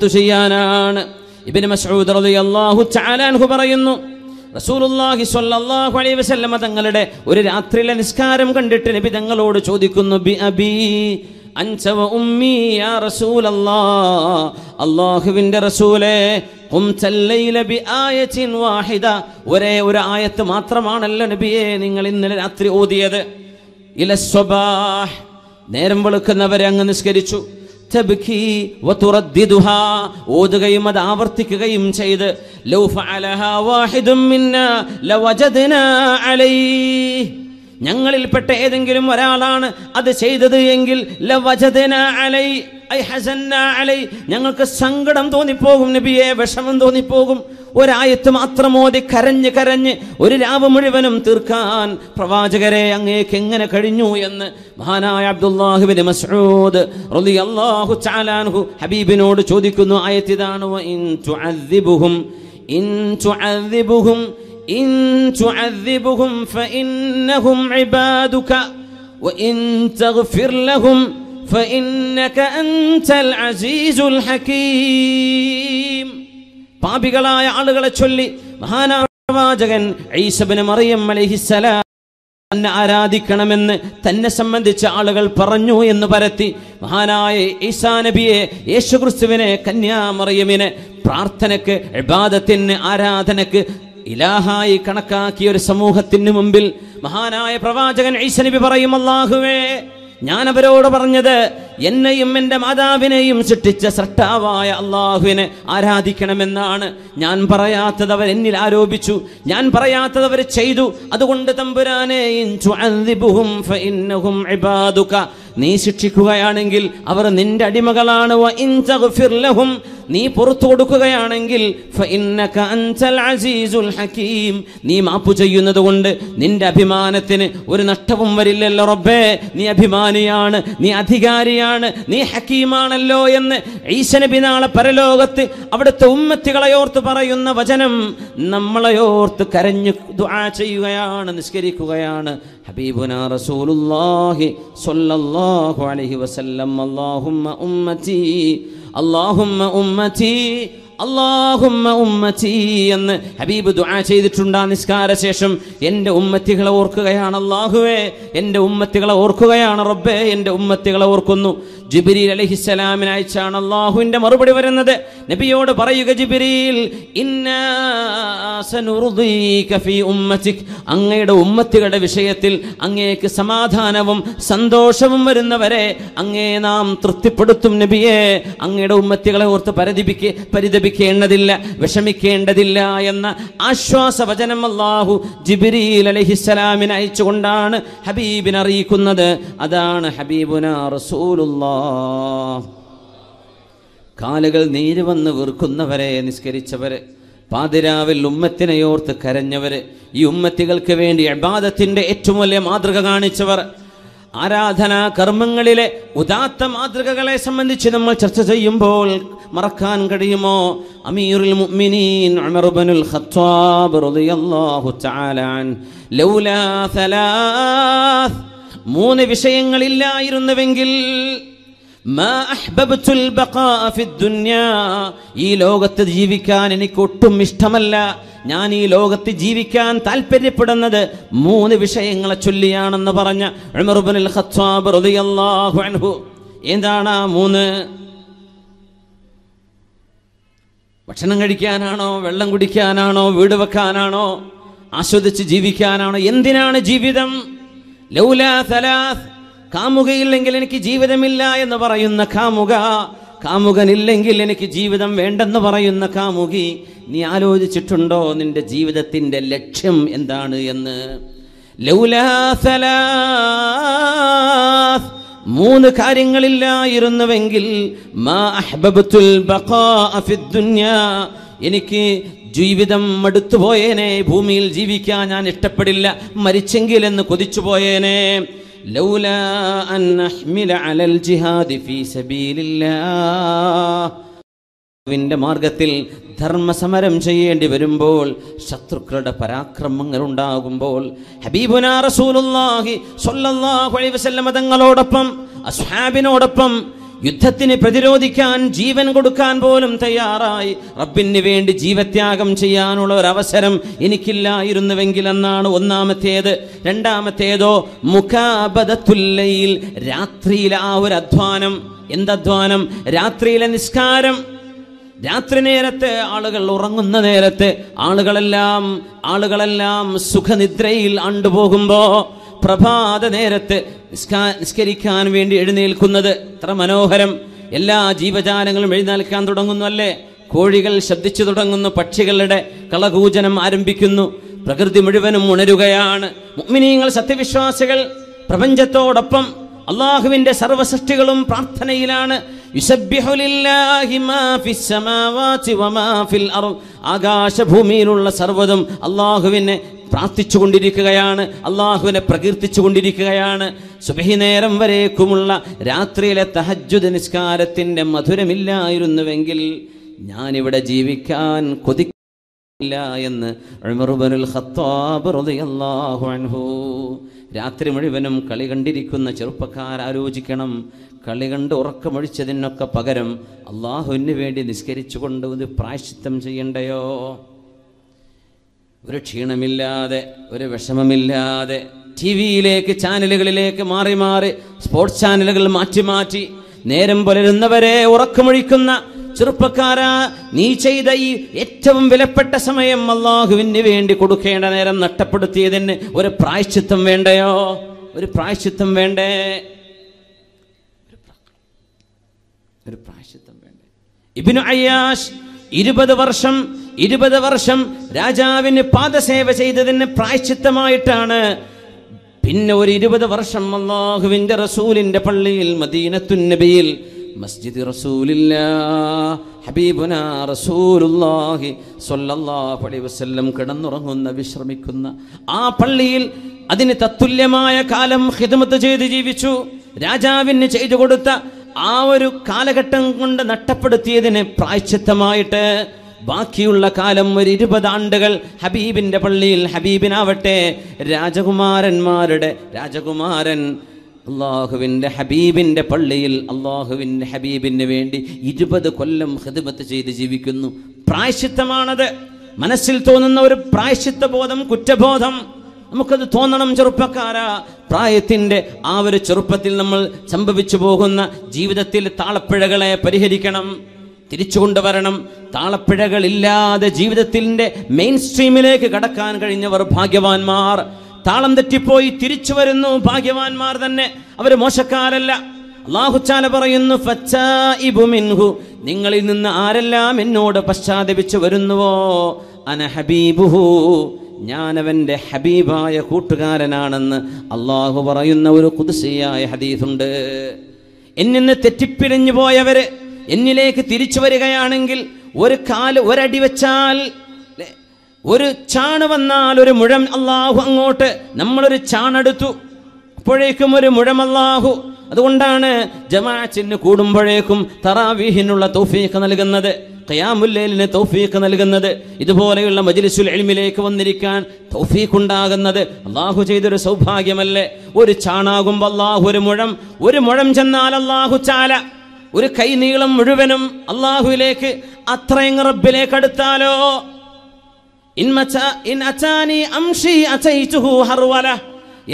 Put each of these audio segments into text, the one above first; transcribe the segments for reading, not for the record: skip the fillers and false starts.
ചെയ്യാനാണ്. ഇബ്നു മസ്ഊദ് റളിയല്ലാഹു തആല അൻഹു പറയുന്നു, റസൂലുള്ളാഹി സ്വല്ലല്ലാഹു അലൈഹി വസല്ലം തങ്ങളുടെ ഒരു രാത്രിയിലെ നിസ്കാരം കണ്ടിട്ട് നബി തങ്ങളോട് ചോദിക്കുന്നു, ബി അബി അൻത വ ഉമ്മി യാ റസൂലല്ലാഹ്, അല്ലാഹുവിൻ്റെ റസൂലേ, ഖുംതൽ ലൈല ബി ആയത്തിൻ വാഹിദ, ഒരേ ഒരു ആയത്ത് മാത്രമാണല്ലോ നബിയെ നിങ്ങൾ ഇന്നലെ രാത്രി ഓതിയത്. ഇല സ്വബാഹ്, നേരം വെളുക്കുന്നവരെ അങ്ങ് നിസ്കരിച്ചു. തബ്കി വതുറദ്ദിദുഹാ, ഓതുകയും അത് ആവർത്തിക്കുകയും ചെയ്ത്, ലൗ ഫഅലഹാ വാഹിദും മിന്നാ ലവജദ്നാ അലൈഹി, ഞങ്ങളിൽപ്പെട്ട ഏതെങ്കിലും ഒരാളാണ് അത് ചെയ്തത് എങ്കിൽ ലവജദ്നാ അലൈഹി ഐ ഹസന്നാ അലൈഹി, ഞങ്ങൾക്ക് സങ്കടം തോന്നിപ്പോകും നബിയെ, വിഷമം തോന്നിപ്പോകും. ഒരായത്ത് മാത്രം ഓതി കരഞ്ഞ് കരഞ്ഞ് ഒരു രാവ് മുഴുവനും തീർക്കാൻ പ്രവാചകരെ അങ്ങേക്ക് എങ്ങനെ കഴിഞ്ഞു എന്ന് മഹാനായ അബ്ദുല്ലാഹ് ഇബ്നു മസ്ഊദ് റളിയല്ലാഹു തആല അൻഹു ഹബീബിനോട് ചോദിക്കുന്നു. ആയത്ത് ഇതാണ്, വ ഇൻ തുഅദ്ദിബുഹും ഫഇന്നഹും ഇബാദുക വ ഇൻ തഗ്ഫിർ ലഹും ഫഇന്നക അൻതൽ അസീസുൽ ഹകീം. പാപികളായ ആളുകളെ ചൊല്ലി മഹാനായ പ്രവാചകൻ ഈസ ഇബ്നു മറിയം അലൈഹിസ്സലാം തന്നെ ആരാധിക്കണമെന്ന് തന്നെ സംബന്ധിച്ച ആളുകൾ പറഞ്ഞു എന്ന് പരത്തി മഹാനായ ഈസാ നബിയെ, യേശുക്രിസ്തുവിനെ, കന്യാമറിയമിനെ പ്രാർത്ഥനയ്ക്ക്, ഇബാദത്തിന്, ആരാധനയ്ക്ക് ഇലാഹായി കണക്കാക്കിയ ഒരു സമൂഹത്തിന് മുമ്പിൽ മഹാനായ പ്രവാചകൻ ഈസ നബി പറയും, അല്ലാഹുവേ, ഞാൻ അവരോട് പറഞ്ഞത് എന്നെയും എൻ്റെ മാതാവിനെയും സൃഷ്ടിച്ച സൃഷ്ടാവായ അള്ളാഹുവിനെ ആരാധിക്കണമെന്നാണ്. ഞാൻ പറയാത്തത് അവർ എന്നിൽ ആരോപിച്ചു, ഞാൻ പറയാത്തത് അവർ ചെയ്തു. അതുകൊണ്ട് തമ്പുരാനെ, ഇൻ തുഅദ്ദിബുഹും ഫഇന്നഹും ഇബാദുക, നീ ശിക്ഷിക്കുകയാണെങ്കിൽ അവർ നിന്റെ അടിമകളാണ്. വ ഇൻ തഗ്ഫിർ ലഹും, നീ പുറത്തു കൊടുക്കുകയാണെങ്കിൽ ഫഇന്നക അൻതൽ അസീസുൽ ഹകീം, നീ മാപ്പ് ചെയ്യുന്നത് കൊണ്ട് നിന്റെ അഭിമാനത്തിന് ഒരു നഷ്ടവും വരില്ലല്ലോ റബ്ബേ, നീ അഭിമാനിയാണ്, നീ അധികാരിയാണ്, നീ ഹക്കീമാണല്ലോ എന്ന് ഈസ നബി നാളെ പരലോകത്ത് അവിടുത്തെ ഉമ്മത്തികളെയോർത്ത് പറയുന്ന വചനം നമ്മളെയോർത്ത് കരഞ്ഞു ദുആ ചെയ്യുകയാണ്, നിസ്കരിക്കുകയാണ് ഹബീബുനാ റസൂലുള്ളാഹി സ്വല്ലല്ലാഹു അലൈഹി വസല്ലം. അല്ലാഹുമ്മ ഉമ്മത്തി, അല്ലാഹുമ്മ ഉമ്മത്തി, അല്ലാഹുമ്മ ഉമ്മത്തി എന്ന് ഹബീബ് ദുആ ചെയ്തിട്ടുണ്ട്. നിസ്കാര ശേഷം എൻ്റെ ഉമ്മത്തികളെ ഓർക്കുകയാണ് അല്ലാഹുവേ, എൻ്റെ ഉമ്മത്തികളെ ഓർക്കുകയാണ് റബ്ബേ, എൻ്റെ ഉമ്മത്തികളെ ഓർക്കുന്നു. ജിബ്രീൽ അലൈഹിസ്സലാമിനെ അയച്ചാണ് അല്ലാഹുവിൻ്റെ മറുപടി വരുന്നത്. നബിയോട് പറയുക, ജിബ്രീൽ, ഇന്നാ സനുർദീക ഫീ ഉമ്മതിക്, അങ്ങയുടെ ഉമ്മത്തികളുടെ വിഷയത്തിൽ അങ്ങേക്ക് സമാധാനവും സന്തോഷവും വരുന്നവരെ അങ്ങേ നാം തൃപ്തിപ്പെടുത്തും നബിയെ. അങ്ങയുടെ ഉമ്മത്തികളെ ഓർത്ത് പരിതപിക്കേണ്ടതില്ല, വിഷമിക്കേണ്ടതില്ല എന്ന ആശ്വാസവചനം അല്ലാഹു ജിബ്രീൽ അലൈഹിസ്സലാമിനെ അയച്ചുകൊണ്ടാണ് ഹബീബിനെ അറിയിക്കുന്നത്. അതാണ് ഹബീബുനാ റസൂലുള്ളാഹ്. കാലുകൾ നീര് വന്ന് വീർക്കുന്നവരെ നിസ്കരിച്ചവര്, പാതിരാവിൽ ഉമ്മത്തിനെയോർത്ത് കരഞ്ഞവര്, ഈ ഉമ്മത്തികൾക്ക് വേണ്ടി ഇബാദത്തിന്റെ ഏറ്റവും വലിയ മാതൃക കാണിച്ചവർ, ആരാധനാ കർമ്മങ്ങളിലെ ഉദാത്ത മാതൃകകളെ സംബന്ധിച്ച് നമ്മൾ ചർച്ച ചെയ്യുമ്പോൾ മറക്കാൻ കഴിയുമോ? അമീറുൽ മുഅ്മിനീൻ ഉമർ ഇബ്നുൽ ഖത്താബ് റളിയല്ലാഹു തആല അൻ, ലൗലാ സലാസ്, മൂന്ന് വിഷയങ്ങളില്ലായിരുന്നുവെങ്കിൽ മാ അഹ്ബബ്തുൽ ബഖാഅ ഫിദ്ദുനിയാ, ഈ ലോകത്ത് ജീവിക്കാൻ എനിക്ക് ഒട്ടും ഇഷ്ടമല്ല, ഞാൻ ഈ ലോകത്ത് ജീവിക്കാൻ താല്പര്യപ്പെടുന്നത് മൂന്ന് വിഷയങ്ങളെ ചൊല്ലിയാണെന്ന് പറഞ്ഞ ഉമർ ഇബ്നുൽ ഖത്താബ് റളിയല്ലാഹു അൻഹു. എന്താണ് ആ മൂന്ന്? ഭക്ഷണം കഴിക്കാനാണോ, വെള്ളം കുടിക്കാനാണോ, വീട് വെക്കാനാണോ, ആസ്വദിച്ച് ജീവിക്കാനാണോ? എന്തിനാണ് ജീവിതം? ലൗലാ സലാസ്, കാമുകയില്ലെങ്കിൽ എനിക്ക് ജീവിതമില്ല എന്ന് പറയുന്ന കാമുക, കാമുകനില്ലെങ്കിൽ എനിക്ക് ജീവിതം വേണ്ടെന്ന് പറയുന്ന കാമുകി, നീ ആലോചിച്ചിട്ടുണ്ടോ നിന്റെ ജീവിതത്തിന്റെ ലക്ഷ്യം എന്താണ് എന്ന്? ലൗലാ സലാസ്, മൂന്ന് കാര്യങ്ങളില്ലായിരുന്നുവെങ്കിൽ മാ അഹ്ബബ്തുൽ ബഖാഅ ഫിദ്ദുനിയാ, എനിക്ക് ജീവിതം മടുത്തുപോയേനെ, ഭൂമിയിൽ ജീവിക്കാൻ ഞാൻ ഇഷ്ടപ്പെടില്ല, മരിച്ചെങ്കിൽ എന്ന് കൊതിച്ചു പോയേനെ. ലൗലാ അൻ അഹ്മില അലൽ ജിഹാദി ഫീ സബീലില്ലാഹ്, ന്റെ മാർഗത്തിൽ ധർമ്മസമരം ചെയ്യേണ്ടി വരുമ്പോൾ, ശത്രുക്കളുടെ പരാക്രമങ്ങൾ ഉണ്ടാകുമ്പോൾ, ഹബീബുനാ റസൂലുള്ളാഹി സ്വല്ലല്ലാഹു അലൈഹി വസല്ലം തങ്ങളോടൊപ്പം അസ്ഹാബിനോടൊപ്പം യുദ്ധത്തിന് പ്രതിരോധിക്കാൻ ജീവൻ കൊടുക്കാൻ പോലും തയ്യാറായി. റബ്ബിന് വേണ്ടി ജീവത്യാഗം ചെയ്യാനുള്ള ഒരു അവസരം എനിക്കില്ലായിരുന്നുവെങ്കിൽ എന്നാണ് ഒന്നാമത്തേത്. രണ്ടാമത്തേതോ മുകാബദത്തുൽ ലൈൽ, രാത്രിയിലെ ആ ഒരു അധ്വാനം. എന്തധ്വാനം? രാത്രിയിലെ നിസ്കാരം. രാത്രി നേരത്ത്, ആളുകൾ ഉറങ്ങുന്ന നേരത്ത്, ആളുകളെല്ലാം സുഖനിദ്രയിൽ ആണ്ടുപോകുമ്പോ പ്രഭാത നേരത്ത് നിസ്കരിക്കാൻ വേണ്ടി എഴുന്നേൽക്കുന്നത് എത്ര മനോഹരം. എല്ലാ ജീവജാലങ്ങളും എഴുന്നേൽക്കാൻ തുടങ്ങുന്നു അല്ലേ? കോഴികൾ ശബ്ദിച്ചു തുടങ്ങുന്നു, പക്ഷികളുടെ കളകൂജനം ആരംഭിക്കുന്നു, പ്രകൃതി മുഴുവനും ഉണരുകയാണ്. മുഅ്മിനീങ്ങൾ, സത്യവിശ്വാസികൾ പ്രപഞ്ചത്തോടൊപ്പം അള്ളാഹുവിന്റെ സർവ്വസൃഷ്ടികളും പ്രാർത്ഥനയിലാണ്. യുസബ്ബിഹു ലില്ലാഹി മാ ഫിസ് സമാവാതി വമാ ഫിൽ അർദ്, ആകാശഭൂമിയിലുള്ള സർവ്വതും അള്ളാഹുവിനെ പ്രാർത്ഥിച്ചുകൊണ്ടിരിക്കുകയാണ്, അള്ളാഹുവിനെ പ്രകീർത്തിച്ചുകൊണ്ടിരിക്കുകയാണ്. സുബ്ഹി നേരം വരേക്കുമുള്ള രാത്രിയിലെ തഹജ്ജുദ് നിസ്കാരത്തിന്റെ മധുരമില്ലായിരുന്നുവെങ്കിൽ ഞാനിവിടെ ജീവിക്കാൻ കൊതിക്കില്ല എന്ന് ഉമർ ഇബ്നുൽ ഖത്താബ് റളിയല്ലാഹു അൻഹു. രാത്രി മുഴുവനും കളി കണ്ടിരിക്കുന്ന ചെറുപ്പക്കാർ ആലോചിക്കണം, കളി കണ്ട് ഉറക്കമൊഴിച്ചതിനൊക്കെ പകരം അള്ളാഹുവിന് വേണ്ടി നിസ്കരിച്ചുകൊണ്ട് ഒരു പ്രായശ്ചിത്തം ചെയ്യണ്ടയോ? ഒരു ക്ഷീണമില്ലാതെ, ഒരു വിഷമമില്ലാതെ ടി വിയിലേക്ക്, ചാനലുകളിലേക്ക് മാറി മാറി, സ്പോർട്സ് ചാനലുകൾ മാറ്റി മാറ്റി നേരം പുലരുന്നവരെ ഉറക്കമൊഴിക്കുന്ന ചെറുപ്പക്കാരാ, നീ ചെയ്ത ഈ ഏറ്റവും വിലപ്പെട്ട സമയം അള്ളാഹുവിന് വേണ്ടി കൊടുക്കേണ്ട നേരം നഷ്ടപ്പെടുത്തിയതിന് ഒരു പ്രായശ്ചിത്തം വേണ്ടയോ? ഒരു പ്രായശ്ചിത്തം വേണ്ടേ? ഒരു പ്രായശ്ചിത്തം വേണ്ടേ? ഇബ്നു അയ്യാഷ് 20 വർഷം രാജാവിന് പാദസേവ ചെയ്തതിന് പ്രായശ്ചിത്തമായിട്ടാണ് പിന്നെ ഒരു 20 വർഷം അല്ലാഹുവിന്റെ റസൂലിന്റെ പള്ളിയിൽ മദീനത്തുൻ നബിയിൽ മസ്ജിദ് റസൂലില്ലാഹ് ഹബീബുനാ റസൂലുള്ളാഹി സ്വല്ലല്ലാഹു അലൈഹി വസല്ലം കിടന്നുറങ്ങുന്ന, വിശ്രമിക്കുന്ന ആ പള്ളിയിൽ അതിന് തത്തുല്യമായ കാലം ഖിദ്മത്ത് ചെയ്ത് ജീവിച്ചു. രാജാവിന് ചെയ്തു കൊടുത്ത ആ ഒരു കാലഘട്ടം കൊണ്ട് നഷ്ടപ്പെടുത്തിയതിന് പ്രായശ്ചിത്തമായിട്ട് ബാക്കിയുള്ള കാലം ഒരു 20 ആണ്ടുകൾ ഹബീബിന്റെ പള്ളിയിൽ, ഹബീബിനാവട്ടെ രാജകുമാരന്മാരുടെ രാജകുമാരൻ അള്ളാഹുവിൻ്റെ ഹബീബിൻ്റെ പള്ളിയിൽ അള്ളാഹുവിൻ്റെ ഹബീബിന് വേണ്ടി 20 കൊല്ലം ഖിദ്മത്ത് ചെയ്ത് ജീവിക്കുന്നു. പ്രായശ്ചിത്തമാണത്. മനസ്സിൽ തോന്നുന്ന ഒരു പ്രായശ്ചിത്ത ബോധം, കുറ്റബോധം നമുക്കത് തോന്നണം. ചെറുപ്പക്കാരാ, പ്രായത്തിൻ്റെ ആ ഒരു ചെറുപ്പത്തിൽ നമ്മൾ സംഭവിച്ചു പോകുന്ന ജീവിതത്തിൽ താളപ്പിഴകളെ പരിഹരിക്കണം, തിരിച്ചു കൊണ്ടുവരണം. താളപ്പിഴകളില്ലാതെ ജീവിതത്തിൻ്റെ മെയിൻ സ്ട്രീമിലേക്ക് കടക്കാൻ കഴിഞ്ഞവർ ഭാഗ്യവാന്മാർ. താളം തെറ്റിപ്പോയി തിരിച്ചു വരുന്നു, ഭാഗ്യവാന്മാർ തന്നെ, അവർ മോശക്കാരല്ല. അല്ലാഹു തആല പറയുന്നു, ഫച്ചാഇബു മിൻഹു, നിങ്ങളിൽ നിന്ന് ആരെല്ലാം എന്നോട് പശ്ചാത്തപിച്ചു വരുന്നുവോ, അന ഹബീബുഹു, ഞാനവൻ്റെ ഹബീബായ കൂട്ടുകാരനാണെന്ന് അള്ളാഹു പറയുന്ന ഒരു ഖുദ്സിയായ ഹദീസുണ്ട്. എന്നിൽ നിന്ന് തെറ്റിപ്പിരിഞ്ഞു പോയവര് എന്നിലേക്ക് തിരിച്ചു വരികയാണെങ്കിൽ ഒരടി വെച്ചാൽ, ഒരു ചാണ് വന്നാൽ ഒരു മുഴം അള്ളാഹു അങ്ങോട്ട്, നമ്മളൊരു ചാണെടുത്തു അപ്പോഴേക്കും ഒരു മുഴം അള്ളാഹു. അതുകൊണ്ടാണ് ജമാഅത്തിന് കൂടുമ്പോഴേക്കും തറാവീഹിനുള്ള തൗഫീഖ് നൽകുന്നത്, ഖിയാമുൽ ലൈലിന് തൗഫീഖ് നൽകുന്നത്, ഇതുപോലെയുള്ള മജ്ലിസുൽ ഇൽമിലേക്ക് വന്നിരിക്കാൻ തൗഫീഖ് ഉണ്ടാകുന്നത് അള്ളാഹു ചെയ്തൊരു സൗഭാഗ്യമല്ലേ? ഒരു ചാണാകുമ്പോൾ അള്ളാഹു ഒരു മുഴം ചെന്നാൽ അള്ളാഹു ചാല ഒരു കൈ നീളം മുഴുവനും അള്ളാഹുവിലേക്ക്, അത്രയും റബ്ബിലേക്ക് അടുത്താലോ.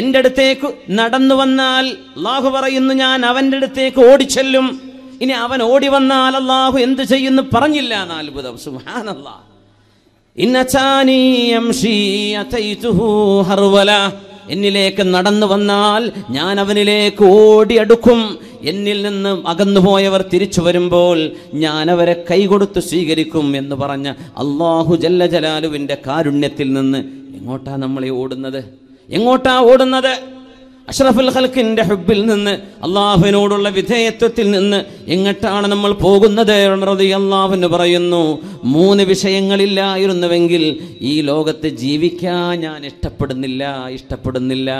എൻ്റെ അടുത്തേക്ക് നടന്നു വന്നാൽ അള്ളാഹു പറയുന്നു, ഞാൻ അവൻ്റെ അടുത്തേക്ക് ഓടിച്ചെല്ലും. ഇനി അവൻ ഓടി വന്നാൽ അള്ളാഹു എന്ത് ചെയ്യുന്നു പറഞ്ഞില്ല. അത്ഭുതം, സുബ്ഹാനല്ലാഹ്. എന്നിലേക്ക് നടന്നു വന്നാൽ ഞാൻ അവനിലേക്ക് ഓടിയടുക്കും. എന്നിൽ നിന്ന് അകന്നുപോയവർ തിരിച്ചു വരുമ്പോൾ ഞാൻ അവരെ കൈകൊടുത്ത് സ്വീകരിക്കും എന്ന് പറഞ്ഞ അല്ലാഹു ജല്ല ജലാലുവിൻ്റെ കാരുണ്യത്തിൽ നിന്ന് എങ്ങോട്ടാ നമ്മളെ ഓടുന്നത്? എങ്ങോട്ടാ ഓടുന്നത്? അഷ്റഫുൽ ഖൽഖിന്റെ ഹുബ്ബിൽ നിന്ന്, അള്ളാഹുവിനോടുള്ള വിധേയത്വത്തിൽ നിന്ന് എങ്ങോട്ടാണ് നമ്മൾ പോകുന്നത്? റളിയല്ലാഹു അൻഹു പറയുന്നു, 3 വിഷയങ്ങളില്ലായിരുന്നുവെങ്കിൽ ഈ ലോകത്ത് ജീവിക്കാൻ ഞാൻ ഇഷ്ടപ്പെടുന്നില്ല.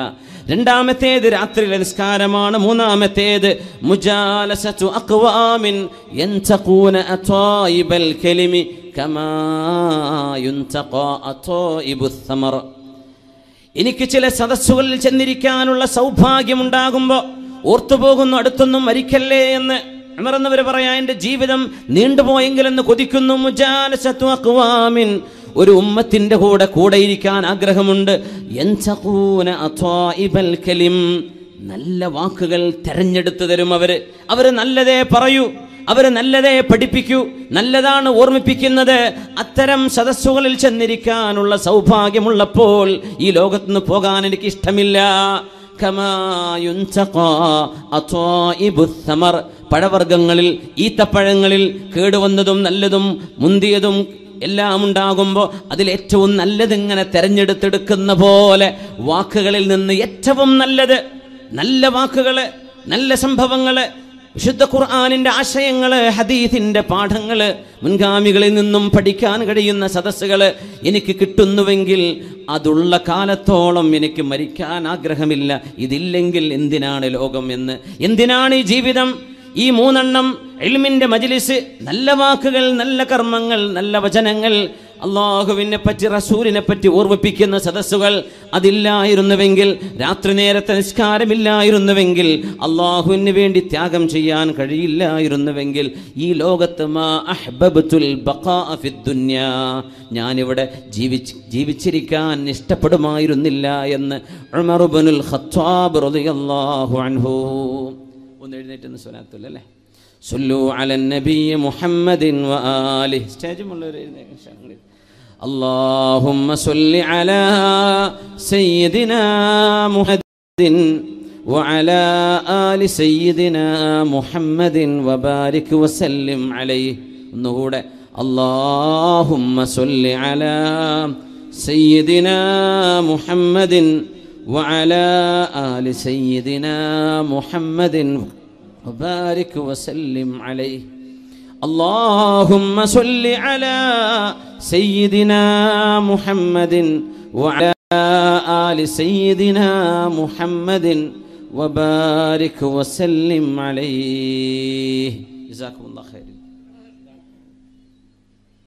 രണ്ടാമത്തേത് രാത്രിയിലെ നിസ്കാരമാണ്. മൂന്നാമത്തേത് മുജാലസതു അഖ്വാമിൻ യൻതഖൂന അതായിബൽ കലിമി കമാ യുൻതഖാ അതായിബുസ് സമർ. എനിക്ക് ചില സദസ്സുകളിൽ ചെന്നിരിക്കാനുള്ള സൗഭാഗ്യമുണ്ടാകുമ്പോൾ ഓർത്തുപോകുന്നു, അടുത്തൊന്നും മരിക്കല്ലേ എന്ന്. ഉമർ എന്നവർ പറയാ, എൻ്റെ ജീവിതം നീണ്ടുപോയെങ്കിലെന്ന് കൊതിക്കുന്നു. മുജാലസത്തു അഖ്വാമിൻ, ഒരു ഉമ്മത്തിന്റെ കൂടെ ഇരിക്കാൻ ആഗ്രഹമുണ്ട്. യൻതഖൂന അത്വാഇബൽ കലിം, നല്ല വാക്കുകൾ തെരഞ്ഞെടുത്തു തരും അവര് നല്ലതേ പറയൂ, അവര് നല്ലതേ പഠിപ്പിക്കൂ, നല്ലതാണ് ഓർമ്മിപ്പിക്കുന്നത്. അത്തരം സദസ്സുകളിൽ ചെന്നിരിക്കാനുള്ള സൗഭാഗ്യമുള്ളപ്പോൾ ഈ ലോകത്തുനിന്ന് പോകാൻ എനിക്ക് ഇഷ്ടമില്ല. പഴവർഗ്ഗങ്ങളിൽ, ഈത്തപ്പഴങ്ങളിൽ കേടുവന്നതും നല്ലതും മുന്തിയതും എല്ലാം ഉണ്ടാകുമ്പോൾ അതിലേറ്റവും നല്ലതിങ്ങനെ തെരഞ്ഞെടുത്തെടുക്കുന്ന പോലെ വാക്കുകളിൽ നിന്ന് ഏറ്റവും നല്ലത്, നല്ല വാക്കുകള്, നല്ല സംഭവങ്ങള്, വിശുദ്ധ ഖുർആനിന്റെ ആശയങ്ങള്, ഹദീസിന്റെ പാഠങ്ങള്, മുൻഗാമികളിൽ നിന്നും പഠിക്കാൻ കഴിയുന്ന സദസ്സുകള് എനിക്ക് കിട്ടുന്നുവെങ്കിൽ അതുള്ള കാലത്തോളം എനിക്ക് മരിക്കാൻ ആഗ്രഹമില്ല. ഇതില്ലെങ്കിൽ എന്തിനാണ് ലോകം എന്ന്, എന്തിനാണ് ഈ ജീവിതം? ഈ മൂന്നെണ്ണം, ഇൽമിന്റെ മജ്ലിസ്, നല്ല വാക്കുകൾ, നല്ല കർമ്മങ്ങൾ, നല്ല വചനങ്ങൾ, അള്ളാഹുവിനെ പറ്റി റസൂലിനെ പറ്റി ഓർമ്മിപ്പിക്കുന്ന സദസ്സുകൾ, അതില്ലായിരുന്നുവെങ്കിൽ, രാത്രി നേരത്തെ നിസ്കാരമില്ലായിരുന്നുവെങ്കിൽ, അള്ളാഹുവിന് വേണ്ടി ത്യാഗം ചെയ്യാൻ കഴിയില്ലായിരുന്നുവെങ്കിൽ, ഈ ലോകത്ത് മാ അഹ്ബബ്തുൽ ബഖാഅ ഫിദ്ദുനിയ, ഞാനിവിടെ ജീവിച്ചിരിക്കാൻ ഇഷ്ടപ്പെടുമായിരുന്നില്ല എന്ന് ഉമർ ഇബ്നുൽ ഖത്താബ് റളിയല്ലാഹു അൻഹു. ഒന്ന് എഴുന്നേറ്റ് സ്വലാത്തുൽ അല്ലേ, സല്ലു അലൻ നബി മുഹമ്മദിൻ വആലിഹി. സ്റ്റേജുമുള്ളവർ എഴുന്നേൽക്കാൻ. اللهم صل على سيدنا محمد وعلى آل سيدنا محمد وبارك وسلم عليه. ഒന്നുകൂടെ, اللهم صل على سيدنا محمد وعلى آل سيدنا محمد وبارك وسلم عليه. اللهم صل على سيدنا محمد وعلى آل سيدنا محمد وبارك وسلم عليه. جزاكم الله خير.